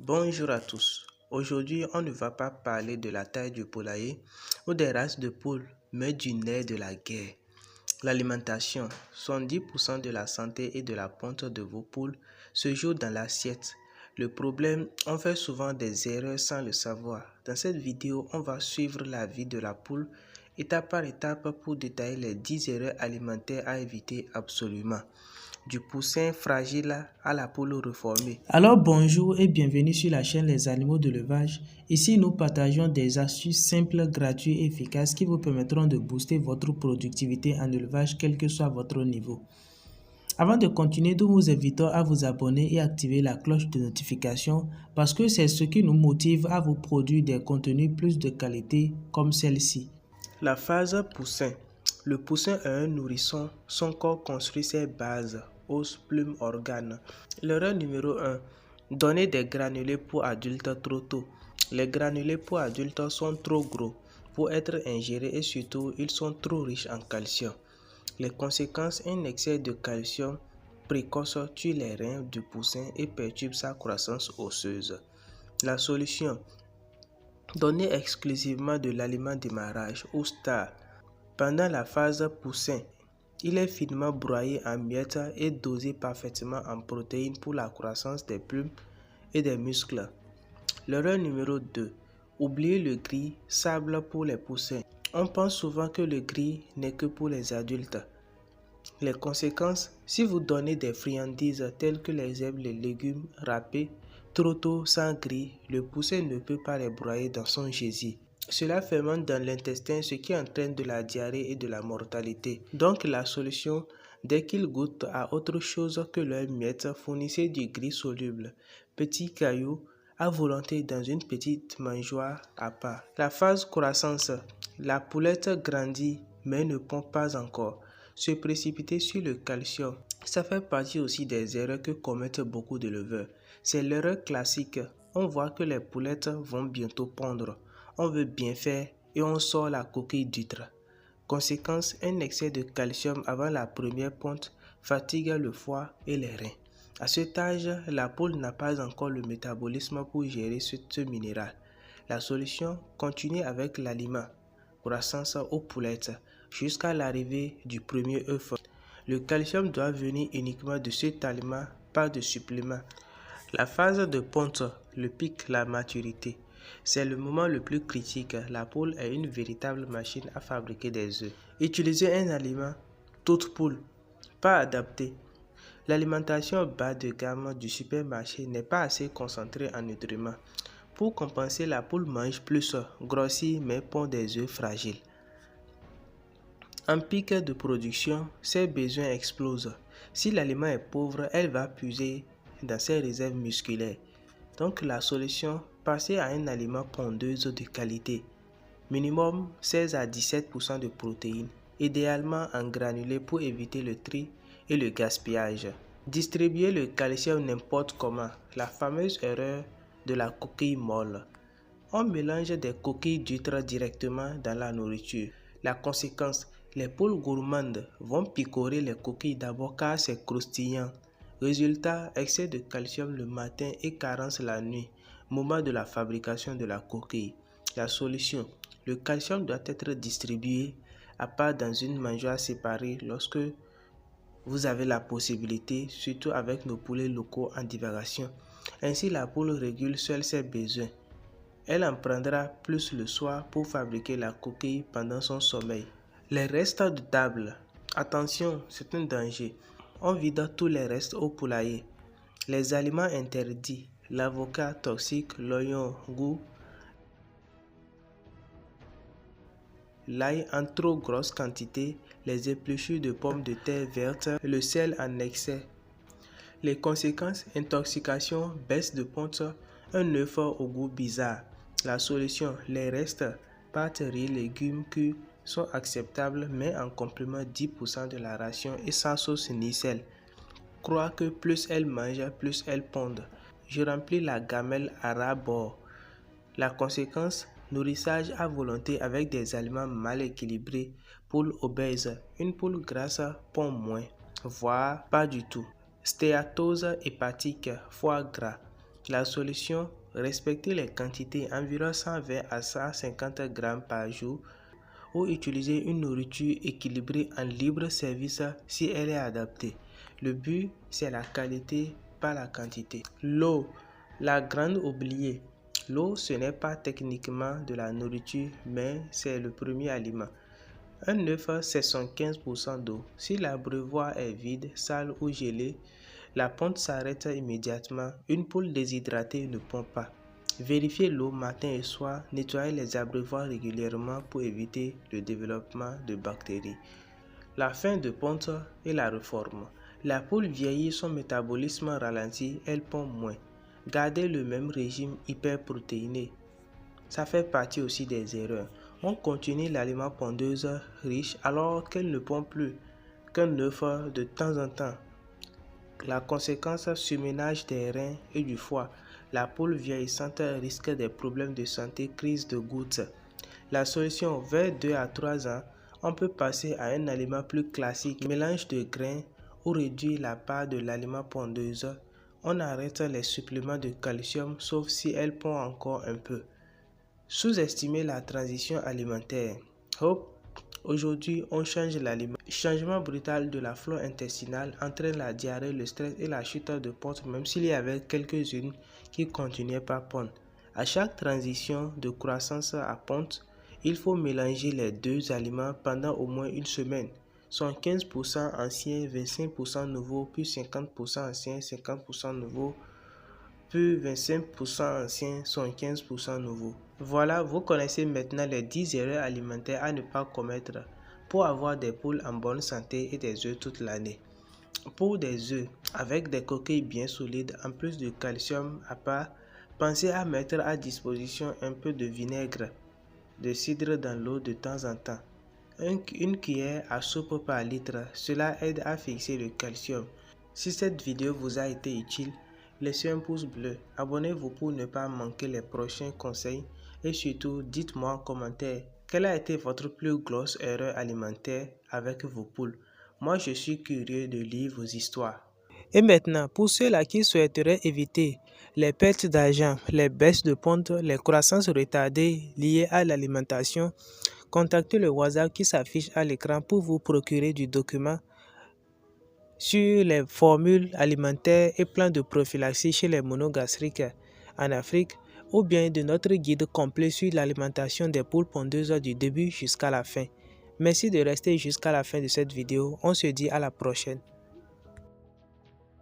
Bonjour à tous. Aujourd'hui, on ne va pas parler de la taille du poulailler ou des races de poules, mais du nerf de la guerre. L'alimentation, 70% de la santé et de la ponte de vos poules se joue dans l'assiette. Le problème, on fait souvent des erreurs sans le savoir. Dans cette vidéo, on va suivre la vie de la poule étape par étape pour détailler les 10 erreurs alimentaires à éviter absolument. Du poussin fragile à la poule reformée. Alors bonjour et bienvenue sur la chaîne Les Animaux de l'Élevage. Ici nous partageons des astuces simples, gratuites et efficaces qui vous permettront de booster votre productivité en élevage quel que soit votre niveau. Avant de continuer, nous vous invitons à vous abonner et activer la cloche de notification parce que c'est ce qui nous motive à vous produire des contenus plus de qualité comme celle-ci. La phase poussin. Le poussin est un nourrisson. Son corps construit ses bases, os, plumes, organes. L'erreur numéro 1. Donner des granulés pour adultes trop tôt. Les granulés pour adultes sont trop gros pour être ingérés et surtout ils sont trop riches en calcium. Les conséquences, un excès de calcium précoce tue les reins du poussin et perturbe sa croissance osseuse. La solution. Donner exclusivement de l'aliment démarrage ou star. Pendant la phase poussin, il est finement broyé en miettes et dosé parfaitement en protéines pour la croissance des plumes et des muscles. L'erreur numéro 2. Oubliez le gris sable pour les poussins. On pense souvent que le gris n'est que pour les adultes. Les conséquences, si vous donnez des friandises telles que les herbes, les légumes râpés, trop tôt sans gris, le poussin ne peut pas les broyer dans son gésier. Cela fermente dans l'intestin, ce qui entraîne de la diarrhée et de la mortalité. Donc la solution, dès qu'ils goûtent à autre chose que leurs miettes, fournissez du gris soluble, petits cailloux, à volonté dans une petite mangeoire à part. La phase croissance. La poulette grandit mais ne pond pas encore. Se précipiter sur le calcium. Ça fait partie aussi des erreurs que commettent beaucoup d'éleveurs. C'est l'erreur classique. On voit que les poulettes vont bientôt pondre. On veut bien faire et on sort la coquille d'huître. Conséquence, un excès de calcium avant la première ponte fatigue le foie et les reins. À cet âge, la poule n'a pas encore le métabolisme pour gérer ce minéral. La solution, continuez avec l'aliment, croissance aux poulettes, jusqu'à l'arrivée du premier œuf. Le calcium doit venir uniquement de cet aliment, pas de supplément. La phase de ponte, le pic, la maturité. C'est le moment le plus critique. La poule est une véritable machine à fabriquer des œufs. Utilisez un aliment, toute poule, pas adapté. L'alimentation bas de gamme du supermarché n'est pas assez concentrée en nutriments. Pour compenser, la poule mange plus, grossit mais pond des œufs fragiles. En pic de production, ses besoins explosent. Si l'aliment est pauvre, elle va puiser dans ses réserves musculaires. Donc la solution, passer à un aliment pondeuse de qualité. Minimum 16 à 17% de protéines, idéalement en granulés pour éviter le tri et le gaspillage. Distribuer le calcium n'importe comment, la fameuse erreur de la coquille molle. On mélange des coquilles d'huîtres directement dans la nourriture. La conséquence, les poules gourmandes vont picorer les coquilles d'abord car c'est croustillant. Résultat, excès de calcium le matin et carence la nuit, moment de la fabrication de la coquille. La solution, le calcium doit être distribué à part dans une mangeoire séparée lorsque vous avez la possibilité, surtout avec nos poulets locaux en divagation. Ainsi, la poule régule seule ses besoins. Elle en prendra plus le soir pour fabriquer la coquille pendant son sommeil. Les restes de table. Attention, c'est un danger. On vide tous les restes au poulailler. Les aliments interdits, l'avocat toxique, l'oignon goût, l'ail en trop grosse quantité, les épluchures de pommes de terre vertes, le sel en excès. Les conséquences, intoxication, baisse de ponte, un œuf au goût bizarre. La solution, les restes, pâtes, riz, légumes cuits sont acceptables mais en complément 10% de la ration et sans sauce ni sel. Croire que plus elles mangent, plus elles pondent. Je remplis la gamelle à ras-bord. La conséquence, nourrissage à volonté avec des aliments mal équilibrés. Poule obèse, une poule grasse pond moins, voire pas du tout. Stéatose hépatique, foie gras. La solution, respecter les quantités environ 120 à 150 grammes par jour ou utiliser une nourriture équilibrée en libre service si elle est adaptée. Le but, c'est la qualité, pas la quantité. L'eau, la grande oubliée. L'eau, ce n'est pas techniquement de la nourriture, mais c'est le premier aliment. Un œuf, c'est 75% d'eau. Si l'abreuvoir est vide, sale ou gelé, la ponte s'arrête immédiatement. Une poule déshydratée ne pond pas. Vérifiez l'eau matin et soir. Nettoyez les abreuvoirs régulièrement pour éviter le développement de bactéries. La fin de ponte et la réforme. La poule vieillit, son métabolisme ralentit, elle pond moins. Gardez le même régime hyperprotéiné. Ça fait partie aussi des erreurs. On continue l'aliment pondeuse riche alors qu'elle ne pond plus qu'un œuf de temps en temps. La conséquence, surménage des reins et du foie. La poule vieillissante risque des problèmes de santé, crise de gouttes. La solution, vers 2 à 3 ans, on peut passer à un aliment plus classique, mélange de grains ou réduire la part de l'aliment pondeuse. On arrête les suppléments de calcium sauf si elle pond encore un peu. Sous-estimer la transition alimentaire. Aujourd'hui, on change l'aliment. Changement brutal de la flore intestinale entraîne la diarrhée, le stress et la chute de ponte, même s'il y avait quelques-unes qui continuaient par ponte. À chaque transition de croissance à ponte, il faut mélanger les deux aliments pendant au moins une semaine. Sont 15% anciens, 25% nouveaux, puis 50% anciens, 50% nouveaux, puis 25% anciens, 75% nouveaux. Voilà, vous connaissez maintenant les 10 erreurs alimentaires à ne pas commettre pour avoir des poules en bonne santé et des œufs toute l'année. Pour des œufs avec des coquilles bien solides, en plus de calcium à part, pensez à mettre à disposition un peu de vinaigre de cidre dans l'eau de temps en temps. Une cuillère à soupe par litre, cela aide à fixer le calcium. Si cette vidéo vous a été utile, laissez un pouce bleu, abonnez-vous pour ne pas manquer les prochains conseils et surtout dites-moi en commentaire quelle a été votre plus grosse erreur alimentaire avec vos poules. Moi je suis curieux de lire vos histoires. Et maintenant, pour ceux-là qui souhaiteraient éviter les pertes d'argent, les baisses de ponte, les croissances retardées liées à l'alimentation, contactez le WhatsApp qui s'affiche à l'écran pour vous procurer du document sur les formules alimentaires et plans de prophylaxie chez les monogastriques en Afrique ou bien de notre guide complet sur l'alimentation des poules pondeuses du début jusqu'à la fin. Merci de rester jusqu'à la fin de cette vidéo. On se dit à la prochaine.